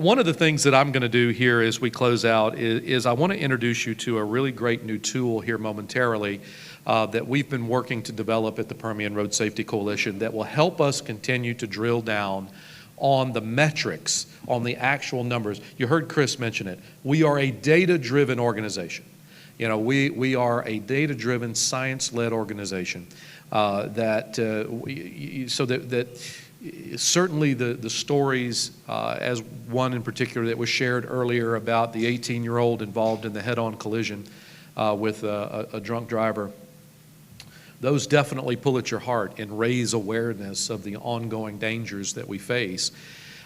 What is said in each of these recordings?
one of the things that I'm going to do here as we close out is I want to introduce you to a really great new tool here momentarily that we've been working to develop at the Permian Road Safety Coalition that will help us continue to drill down on the metrics, on the actual numbers. You heard Chris mention it. We are a data-driven organization. You know, we are a data-driven, science-led organization that certainly the stories, as one in particular that was shared earlier about the 18-year-old involved in the head-on collision with a drunk driver, those definitely pull at your heart and raise awareness of the ongoing dangers that we face.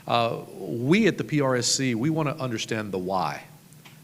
We at the PRSC, we want to understand the why.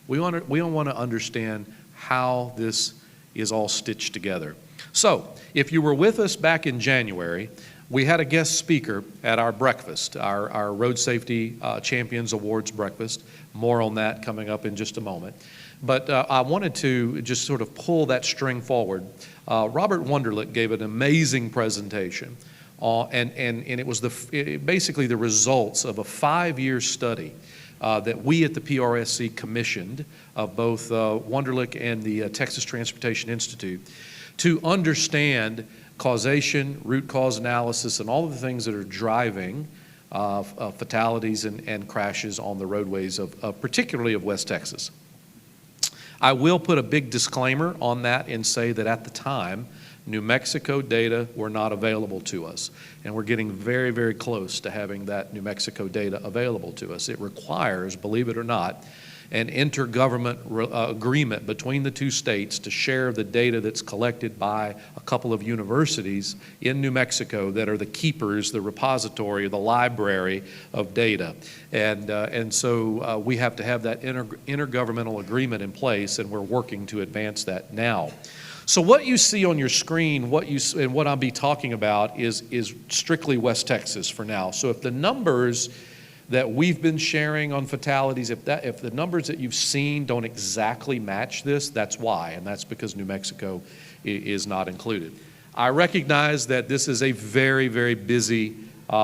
We want to understand how this is all stitched together. So, if you were with us back in January, we had a guest speaker at our breakfast, our Road Safety Champions Awards breakfast. More on that coming up in just a moment. But I wanted to just sort of pull that string forward. Robert Wunderlich gave an amazing presentation, and it was basically the results of a 5-year study that we at the PRSC commissioned of both Wunderlich and the Texas Transportation Institute to understand causation, root cause analysis, and all of the things that are driving fatalities and crashes on the roadways of particularly of West Texas. I will put a big disclaimer on that and say that at the time, New Mexico data were not available to us. And we're getting very, very close to having that New Mexico data available to us. It requires, believe it or not, an intergovernment agreement between the two states to share the data that's collected by a couple of universities in New Mexico that are the keepers, the repository, the library of data. And so we have to have that intergovernmental agreement in place, and we're working to advance that now. So what you see on your screen, and what I'll be talking about is strictly West Texas for now. So if the numbers that we've been sharing on fatalities, if the numbers that you've seen don't exactly match this, that's why, and that's because New Mexico is not included. I recognize that this is a very, very busy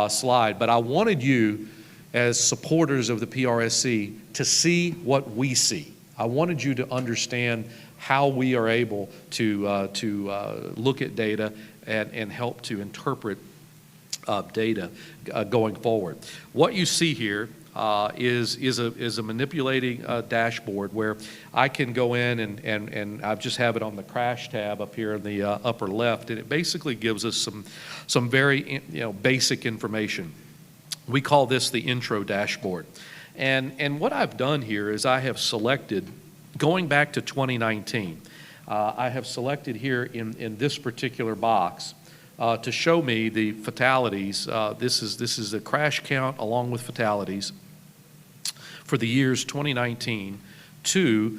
slide, but I wanted you, as supporters of the PRSC, to see what we see. I wanted you to understand how we are able to look at data and help to interpret data going forward. What you see here is a manipulating dashboard where I can go in and I just have it on the crash tab up here in the upper left, and it basically gives us some very basic information. We call this the intro dashboard. And what I've done here is I have selected, going back to 2019, I have selected here in this particular box to show me the fatalities. This is the crash count along with fatalities for the years 2019 to,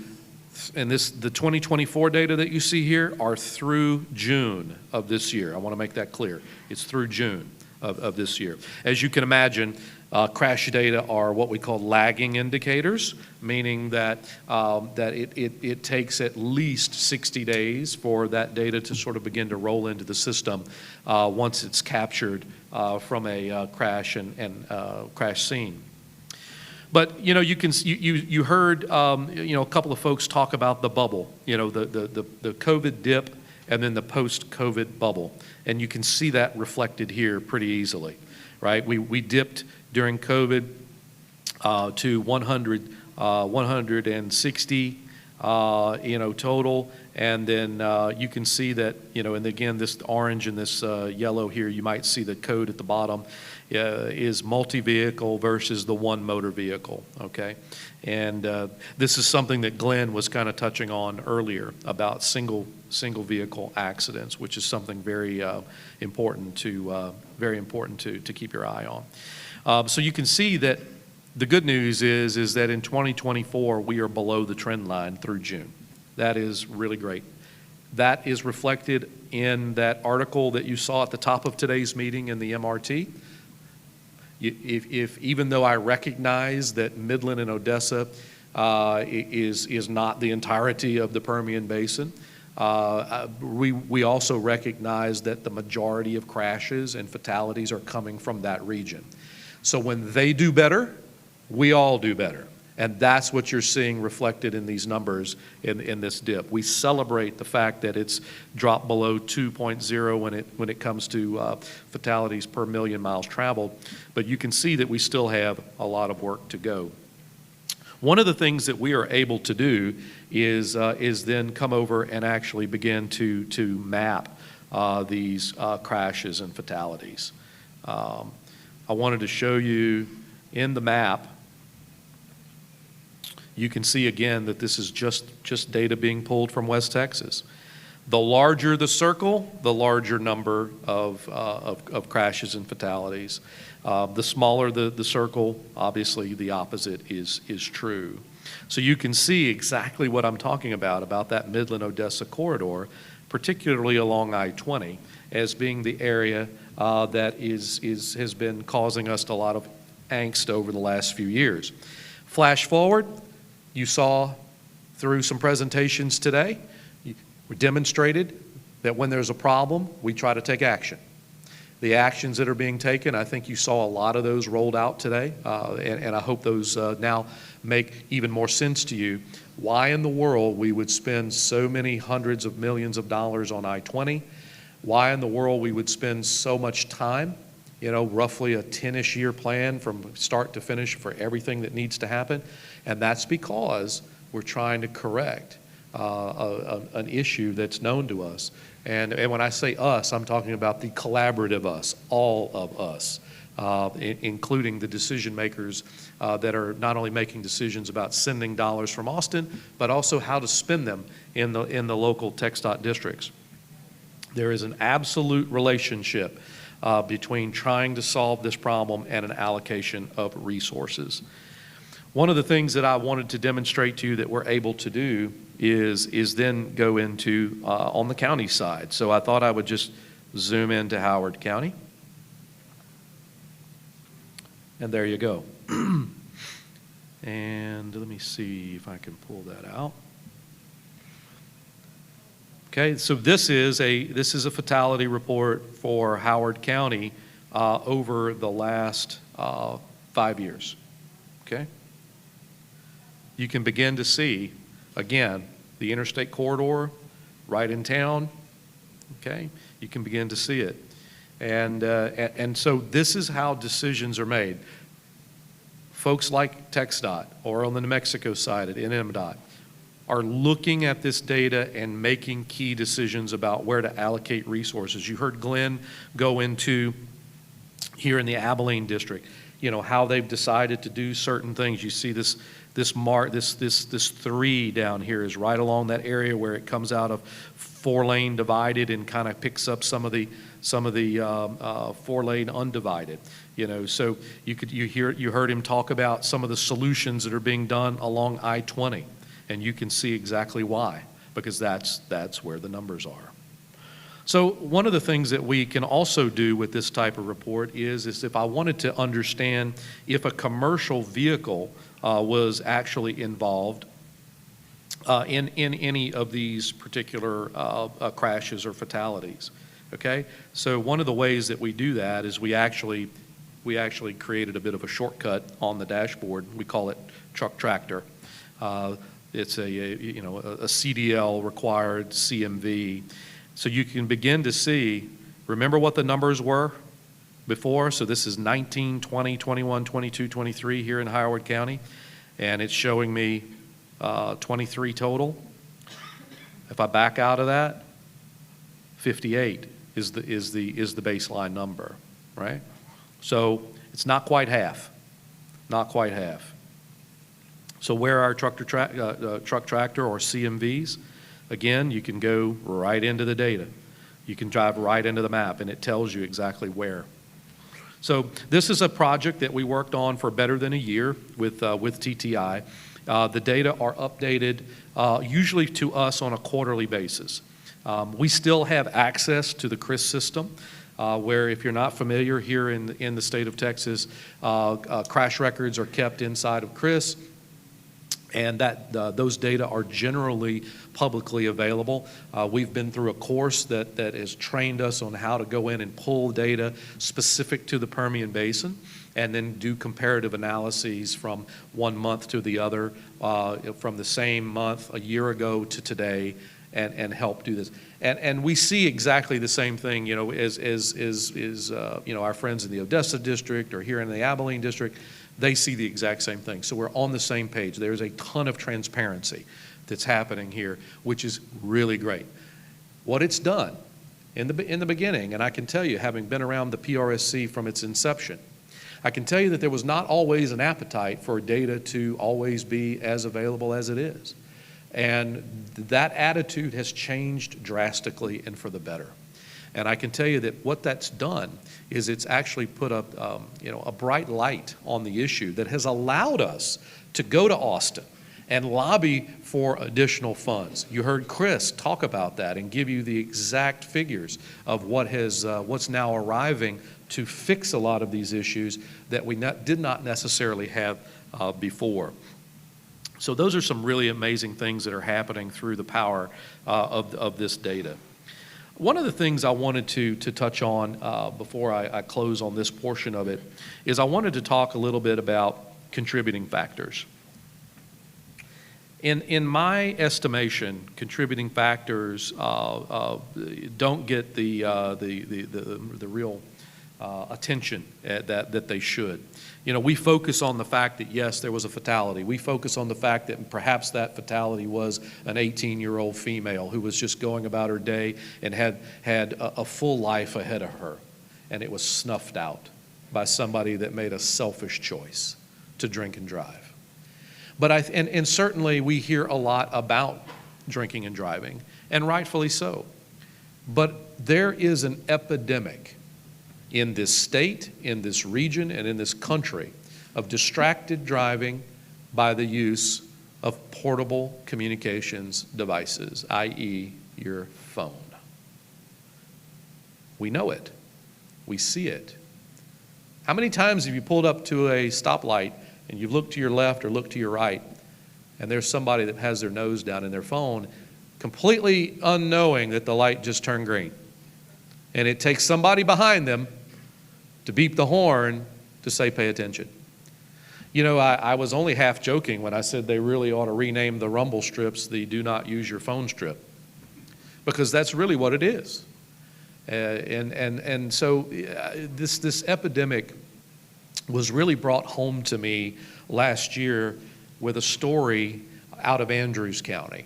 and the 2024 data that you see here are through June of this year. I want to make that clear. It's through June of this year. As you can imagine, crash data are what we call lagging indicators, meaning that it takes at least 60 days for that data to sort of begin to roll into the system once it's captured from a crash and crash scene. But you heard a couple of folks talk about the bubble, the COVID dip and then the post-COVID bubble, and you can see that reflected here pretty easily, right? We dipped during COVID to 160 total, and then you can see that and again this orange and this yellow here, you might see the code at the bottom is multi-vehicle versus the one motor vehicle, okay? And this is something that Glenn was kind of touching on earlier about single vehicle accidents, which is something very important to keep your eye on. So you can see that the good news is that in 2024 we are below the trend line through June. That is really great. That is reflected in that article that you saw at the top of today's meeting in the MRT. If even though I recognize that Midland and Odessa is not the entirety of the Permian Basin, we also recognize that the majority of crashes and fatalities are coming from that region. So when they do better, we all do better. And that's what you're seeing reflected in these numbers in this dip. We celebrate the fact that it's dropped below 2.0 when it comes to fatalities per million miles traveled, but you can see that we still have a lot of work to go. One of the things that we are able to do is then come over and actually begin to map these crashes and fatalities. I wanted to show you in the map. You can see again that this is just data being pulled from West Texas. The larger the circle, the larger number of crashes and fatalities. The smaller the circle, obviously the opposite is true. So you can see exactly what I'm talking about that Midland-Odessa corridor, particularly along I-20, as being the area that has been causing us a lot of angst over the last few years. Flash forward. You saw through some presentations today, we demonstrated that when there's a problem, we try to take action. The actions that are being taken, I think you saw a lot of those rolled out today, and I hope those now make even more sense to you. Why in the world we would spend so many hundreds of millions of dollars on I-20? Why in the world we would spend so much time, roughly a 10-ish year plan from start to finish for everything that needs to happen? And that's because we're trying to correct an issue that's known to us. And when I say us, I'm talking about the collaborative us, all of us, including the decision makers that are not only making decisions about sending dollars from Austin, but also how to spend them in the local TxDOT districts. There is an absolute relationship between trying to solve this problem and an allocation of resources. One of the things that I wanted to demonstrate to you that we're able to do is then go into on the county side. So I thought I would just zoom into Howard County. And there you go. And let me see if I can pull that out. Okay, so this is a fatality report for Howard County over the last 5 years. Okay. You can begin to see, again, the interstate corridor right in town, okay? You can begin to see it. And so this is how decisions are made. Folks like TxDOT or on the New Mexico side at NMDOT are looking at this data and making key decisions about where to allocate resources. You heard Glenn go into here in the Abilene district, how they've decided to do certain things. You see this 3 down here is right along that area where it comes out of 4-lane divided and kind of picks up some of the 4-lane undivided. So you heard him talk about some of the solutions that are being done along I-20, and you can see exactly why, because that's where the numbers are. So one of the things that we can also do with this type of report is if I wanted to understand if a commercial vehicle was actually involved in any of these particular crashes or fatalities. Okay, so one of the ways that we do that is we actually created a bit of a shortcut on the dashboard. We call it Truck Tractor. It's a CDL required CMV. So you can begin to see, remember what the numbers were before? So this is 19, 20, 21, 22, 23 here in Howard County, and it's showing me 23 total. If I back out of that, 58 is the baseline number, right? So it's not quite half, not quite half. So where are truck tractor or CMVs? Again, you can go right into the data. You can drive right into the map, and it tells you exactly where. So this is a project that we worked on for better than a year with TTI. The data are updated usually to us on a quarterly basis. We still have access to the CRIS system, where if you're not familiar here in the state of Texas, crash records are kept inside of CRIS. And those data are generally publicly available. We've been through a course that has trained us on how to go in and pull data specific to the Permian Basin. and then do comparative analyses from one month to the other, from the same month a year ago to today, and help do this. And we see exactly the same thing, you know, as you know, our friends in the Odessa district or here in the Abilene district, they see the exact same thing. So we're on the same page. There's a ton of transparency that's happening here, which is really great. What it's done in the beginning, and I can tell you, having been around the PRSC from its inception, I can tell you that there was not always an appetite for data to always be as available as it is. And that attitude has changed drastically and for the better. And I can tell you that what that's done is it's actually put up, you know, a bright light on the issue that has allowed us to go to Austin and lobby for additional funds. You heard Chris talk about that and give you the exact figures of what's now arriving to fix a lot of these issues that we did not necessarily have before. So those are some really amazing things that are happening through the power of this data. One of the things I wanted to touch on before I close on this portion of it is I wanted to talk a little bit about contributing factors. In my estimation, contributing factors don't get the real attention that they should. You know, we focus on the fact that, yes, there was a fatality. We focus on the fact that perhaps that fatality was an 18-year-old female who was just going about her day and had a full life ahead of her, and it was snuffed out by somebody that made a selfish choice to drink and drive. But and certainly we hear a lot about drinking and driving, and rightfully so. But there is an epidemic in this state, in this region, and in this country of distracted driving by the use of portable communications devices, i.e. your phone. We know it. We see it. How many times have you pulled up to a stoplight and you've looked to your left or looked to your right, and there's somebody that has their nose down in their phone, completely unknowing that the light just turned green? And it takes somebody behind them to beep the horn to say, pay attention. You know, I was only half joking when I said they really ought to rename the rumble strips the do not use your phone strip, because that's really what it is. And so this epidemic was really brought home to me last year with a story out of Andrews County.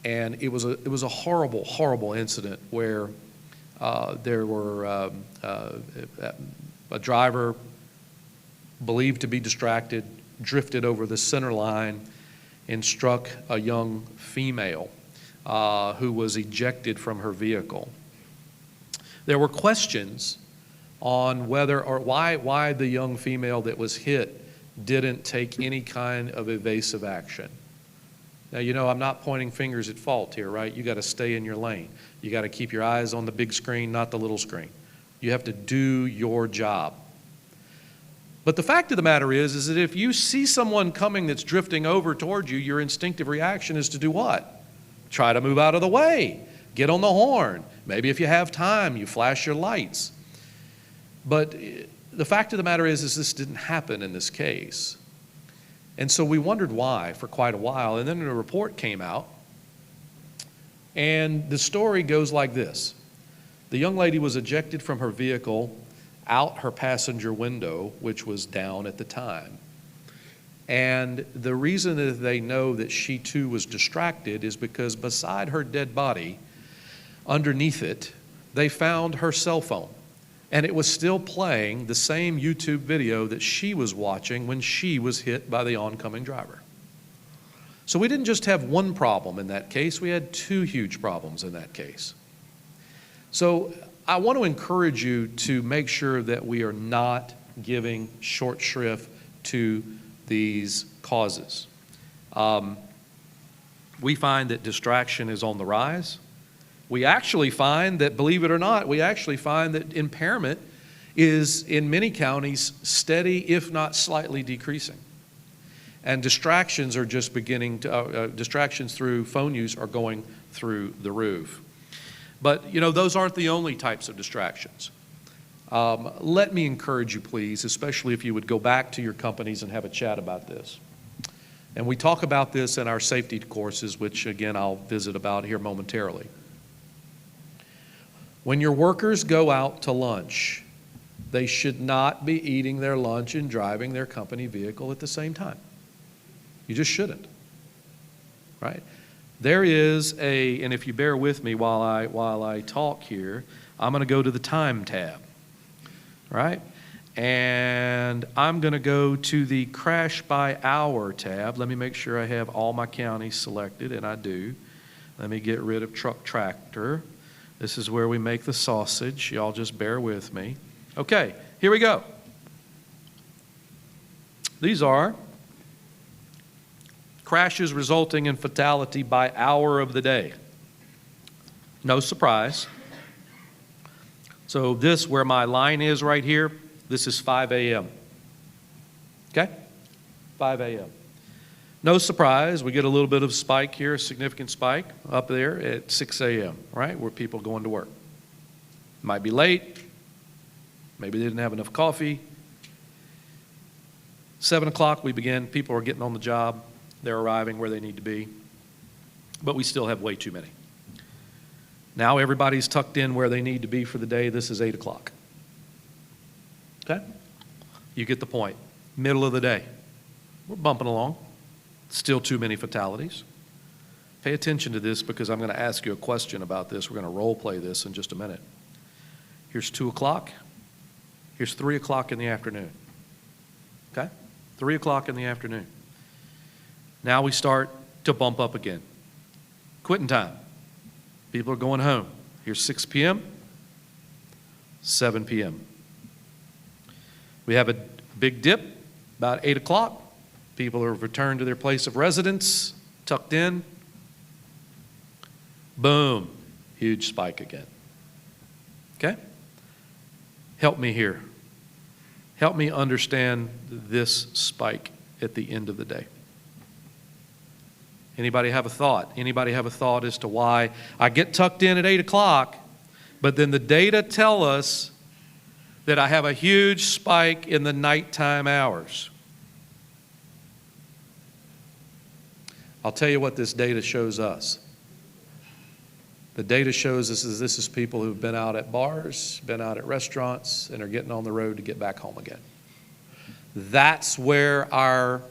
And it was a horrible, horrible incident where there were a driver believed to be distracted, drifted over the center line and struck a young female who was ejected from her vehicle. There were questions on whether or why the young female that was hit didn't take any kind of evasive action. Now, you know, I'm not pointing fingers at fault here, right? You got to stay in your lane. You got to keep your eyes on the big screen, not the little screen. You have to do your job. But the fact of the matter is that if you see someone coming that's drifting over toward you, your instinctive reaction is to do what? Try to move out of the way. Get on the horn. Maybe if you have time, you flash your lights. But the fact of the matter is this didn't happen in this case. And so we wondered why for quite a while. And then a report came out. And the story goes like this. The young lady was ejected from her vehicle out her passenger window, which was down at the time. And the reason that they know that she too was distracted is because beside her dead body, underneath it, they found her cell phone. And it was still playing the same YouTube video that she was watching when she was hit by the oncoming driver. So we didn't just have one problem in that case, we had two huge problems in that case. So I want to encourage you to make sure that we are not giving short shrift to these causes. We find that distraction is on the rise. We actually find that, believe it or not, we actually find that impairment is in many counties steady, if not slightly decreasing. And distractions are just beginning to, distractions through phone use are going through the roof. But, you know, those aren't the only types of distractions. Let me encourage you, please, especially if you would go back to your companies and have a chat about this. And we talk about this in our safety courses, which, again, I'll visit about here momentarily. When your workers go out to lunch, they should not be eating their lunch and driving their company vehicle at the same time. You just shouldn't, right? There is and if you bear with me while I talk here, I'm going to go to the time tab, right? And I'm going to go to the crash by hour tab. Let me make sure I have all my counties selected, and I do. Let me get rid of truck tractor. This is where we make the sausage. Y'all just bear with me. Okay, here we go. These are crashes resulting in fatality by hour of the day. No surprise. So this, where my line is right here, this is 5 a.m. Okay? 5 a.m. No surprise, we get a little bit of spike here, a significant spike up there at 6 a.m., right, where people are going to work. Might be late. Maybe they didn't have enough coffee. 7 o'clock, we begin. People are getting on the job. They're arriving where they need to be. But we still have way too many. Now everybody's tucked in where they need to be for the day. This is 8 o'clock. Okay? You get the point. Middle of the day. We're bumping along. Still too many fatalities. Pay attention to this because I'm going to ask you a question about this. We're going to role play this in just a minute. Here's 2 o'clock. Here's 3 o'clock in the afternoon. Okay? 3 o'clock in the afternoon. Now we start to bump up again. Quitting time. People are going home. Here's 6 p.m., 7 p.m. We have a big dip about 8 o'clock. People have returned to their place of residence, tucked in. Boom, huge spike again. Okay? Help me here. Help me understand this spike at the end of the day. Anybody have a thought? Anybody have a thought as to why I get tucked in at 8 o'clock, but then the data tell us that I have a huge spike in the nighttime hours? I'll tell you what this data shows us. The data shows us this is people who've been out at bars, been out at restaurants, and are getting on the road to get back home again. That's where our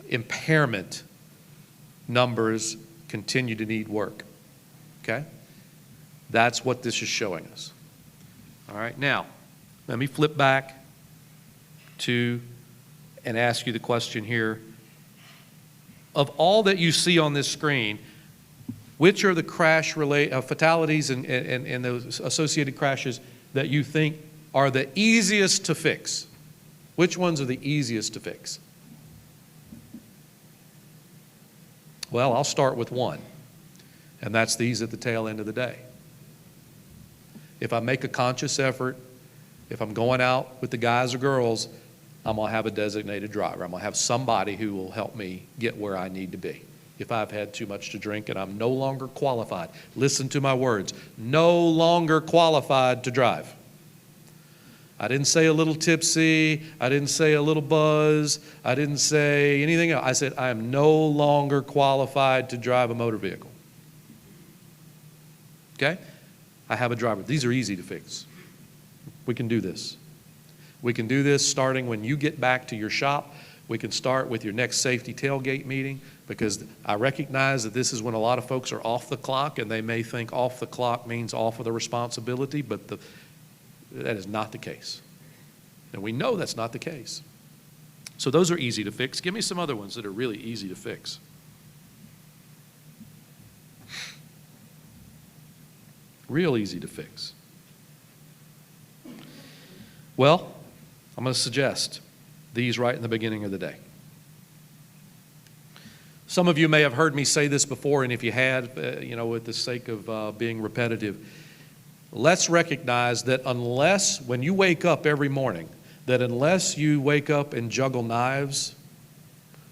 impairment numbers continue to need work. Okay? That's what this is showing us. All right, now, let me flip back to and ask you the question here. Of all that you see on this screen, which are the fatalities and those associated crashes that you think are the easiest to fix? Which ones are the easiest to fix? Well, I'll start with one, and that's these at the tail end of the day. If I make a conscious effort, if I'm going out with the guys or girls, I'm going to have a designated driver. I'm going to have somebody who will help me get where I need to be. If I've had too much to drink and I'm no longer qualified, listen to my words, no longer qualified to drive. I didn't say a little tipsy. I didn't say a little buzz. I didn't say anything else. I said I am no longer qualified to drive a motor vehicle. Okay? I have a driver. These are easy to fix. We can do this. We can do this starting when you get back to your shop. We can start with your next safety tailgate meeting, because I recognize that this is when a lot of folks are off the clock, and they may think off the clock means off of the responsibility, but that is not the case. And we know that's not the case. So those are easy to fix. Give me some other ones that are really easy to fix. Real easy to fix. Well, I'm going to suggest these right in the beginning of the day. Some of you may have heard me say this before, and if you had, with the sake of being repetitive, let's recognize that when you wake up every morning, that unless you wake up and juggle knives,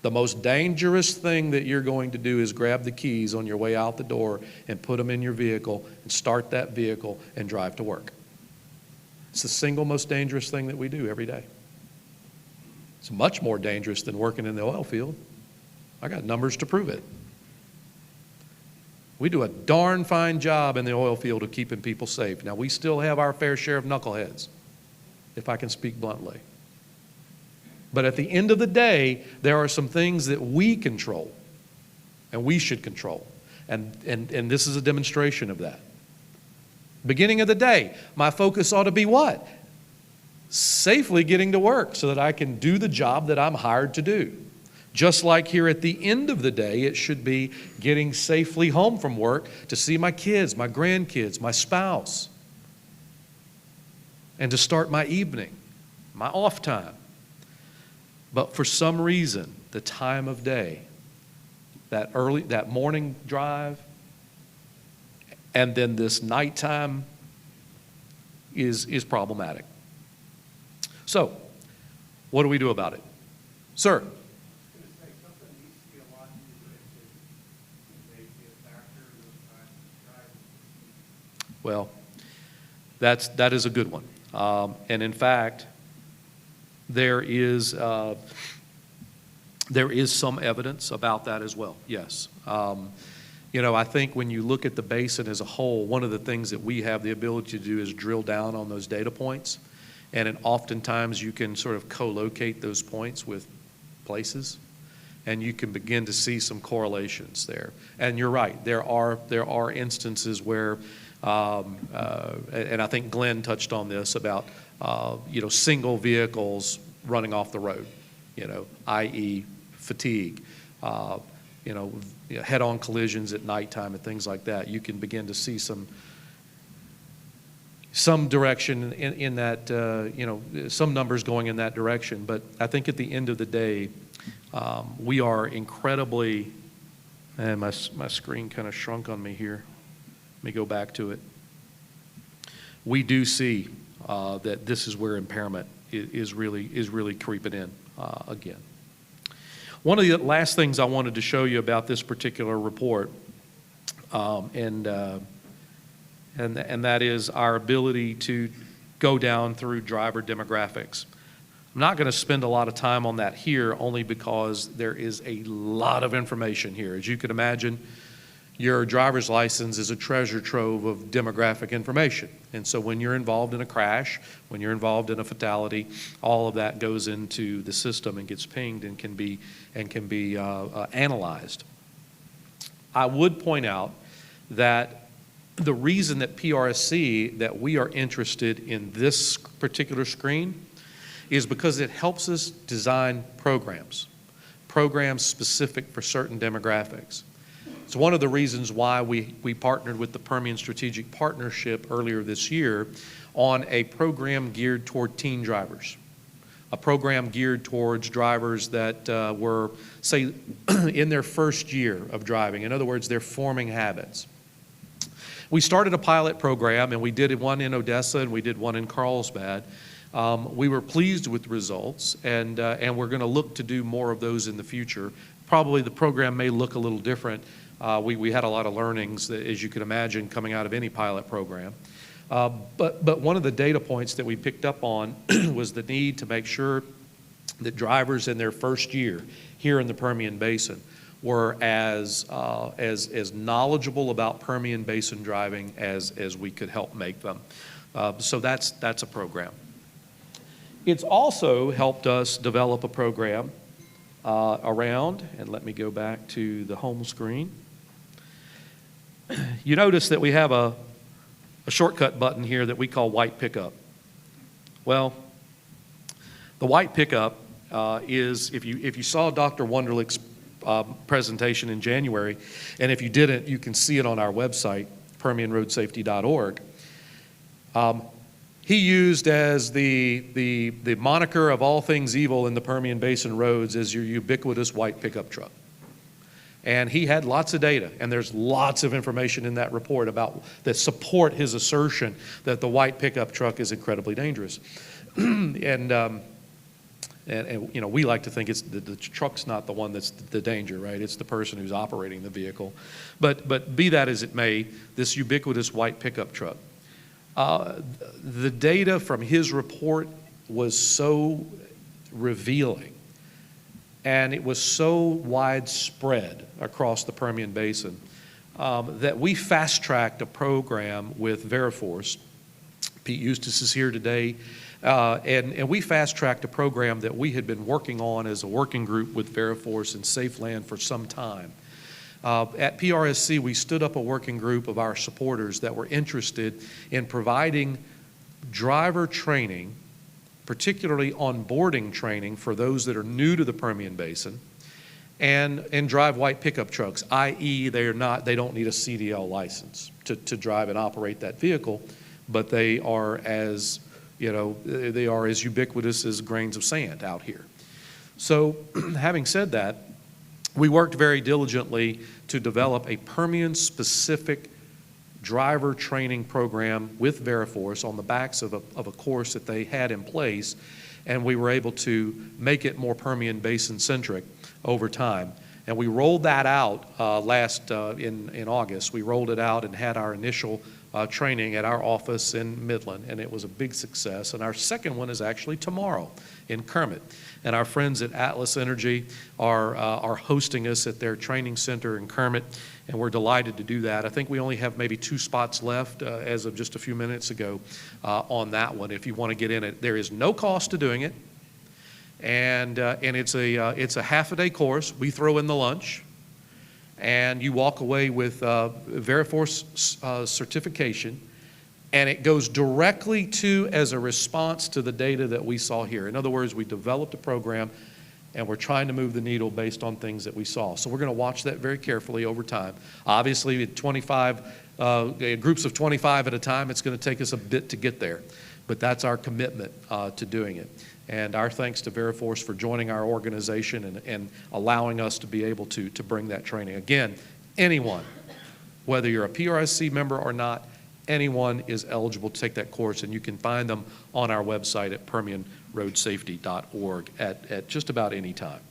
the most dangerous thing that you're going to do is grab the keys on your way out the door and put them in your vehicle and start that vehicle and drive to work. It's the single most dangerous thing that we do every day. It's much more dangerous than working in the oil field. I got numbers to prove it. We do a darn fine job in the oil field of keeping people safe. Now, we still have our fair share of knuckleheads, if I can speak bluntly. But at the end of the day, there are some things that we control and we should control. And this is a demonstration of that. Beginning of the day, my focus ought to be what? Safely getting to work so that I can do the job that I'm hired to do. Just like here at the end of the day, it should be getting safely home from work to see my kids, my grandkids, my spouse, and to start my evening, my off time. But for some reason, the time of day, that morning drive, and then this nighttime is problematic. So, what do we do about it? Sir? Well, that is a good one. And in fact, there is some evidence about that as well, yes. I think when you look at the basin as a whole, one of the things that we have the ability to do is drill down on those data points. And oftentimes you can sort of co-locate those points with places, and you can begin to see some correlations there. And you're right, there are instances where, and I think Glenn touched on this about, single vehicles running off the road, i.e. fatigue, head-on collisions at nighttime and things like that. You can begin to see some direction in that, some numbers going in that direction. But I think at the end of the day, we are incredibly, and my screen kind of shrunk on me here. Let me go back to it. We do see that this is where impairment is really creeping in again. One of the last things I wanted to show you about this particular report, and that is our ability to go down through driver demographics. I'm not going to spend a lot of time on that here, only because there is a lot of information here. As you can imagine, your driver's license is a treasure trove of demographic information. And so when you're involved in a crash, when you're involved in a fatality, all of that goes into the system and gets pinged and can be analyzed. I would point out that the reason that PRSC, that we are interested in this particular screen, is because it helps us design programs specific for certain demographics. It's one of the reasons why we partnered with the Permian Strategic Partnership earlier this year on a program geared toward teen drivers, a program geared towards drivers that were, say, in their first year of driving. In other words, they're forming habits. We started a pilot program, and we did one in Odessa and we did one in Carlsbad. We were pleased with the results, and we're going to look to do more of those in the future. Probably the program may look a little different. We had a lot of learnings, as you can imagine, coming out of any pilot program. But one of the data points that we picked up on was the need to make sure that drivers in their first year here in the Permian Basin were as knowledgeable about Permian Basin driving as we could help make them. So that's a program. It's also helped us develop a program around, and let me go back to the home screen. You notice that we have a shortcut button here that we call white pickup. Well, the white pickup is, if you saw Dr. Wunderlich's presentation in January, and if you didn't, you can see it on our website, permianroadsafety.org. He used as the moniker of all things evil in the Permian Basin roads is your ubiquitous white pickup truck. And he had lots of data, and there's lots of information in that report that support his assertion that the white pickup truck is incredibly dangerous. And we like to think it's the truck's not the one that's the danger, right? It's the person who's operating the vehicle. But be that as it may, this ubiquitous white pickup truck. Uh, the data from his report was so revealing, and it was so widespread across the Permian Basin that we fast-tracked a program with Veriforce. Pete Eustace is here today, and we fast-tracked a program that we had been working on as a working group with Veriforce and Safe Land for some time. At PRSC, we stood up a working group of our supporters that were interested in providing driver training, particularly onboarding training for those that are new to the Permian Basin, and drive white pickup trucks, i.e. they don't need a CDL license to drive and operate that vehicle, but they are as ubiquitous as grains of sand out here. So having said that, we worked very diligently to develop a Permian-specific driver training program with Veriforce on the backs of a course that they had in place, and we were able to make it more Permian Basin-centric over time. And we rolled that out in August. We rolled it out and had our initial training at our office in Midland, and it was a big success. And our second one is actually tomorrow in Kermit. And our friends at Atlas Energy are hosting us at their training center in Kermit, and we're delighted to do that. I think we only have maybe 2 spots left as of just a few minutes ago on that one. If you want to get in it, there is no cost to doing it, and it's a half-a-day course. We throw in the lunch, and you walk away with Veriforce certification, and it goes directly to as a response to the data that we saw here. In other words, we developed a program, and we're trying to move the needle based on things that we saw. So we're going to watch that very carefully over time. Obviously, at 25 groups of 25 at a time, it's going to take us a bit to get there, but that's our commitment to doing it. And our thanks to Veriforce for joining our organization and allowing us to be able to bring that training. Again, anyone, whether you're a PRSC member or not, anyone is eligible to take that course, and you can find them on our website at permianroadsafety.org at just about any time.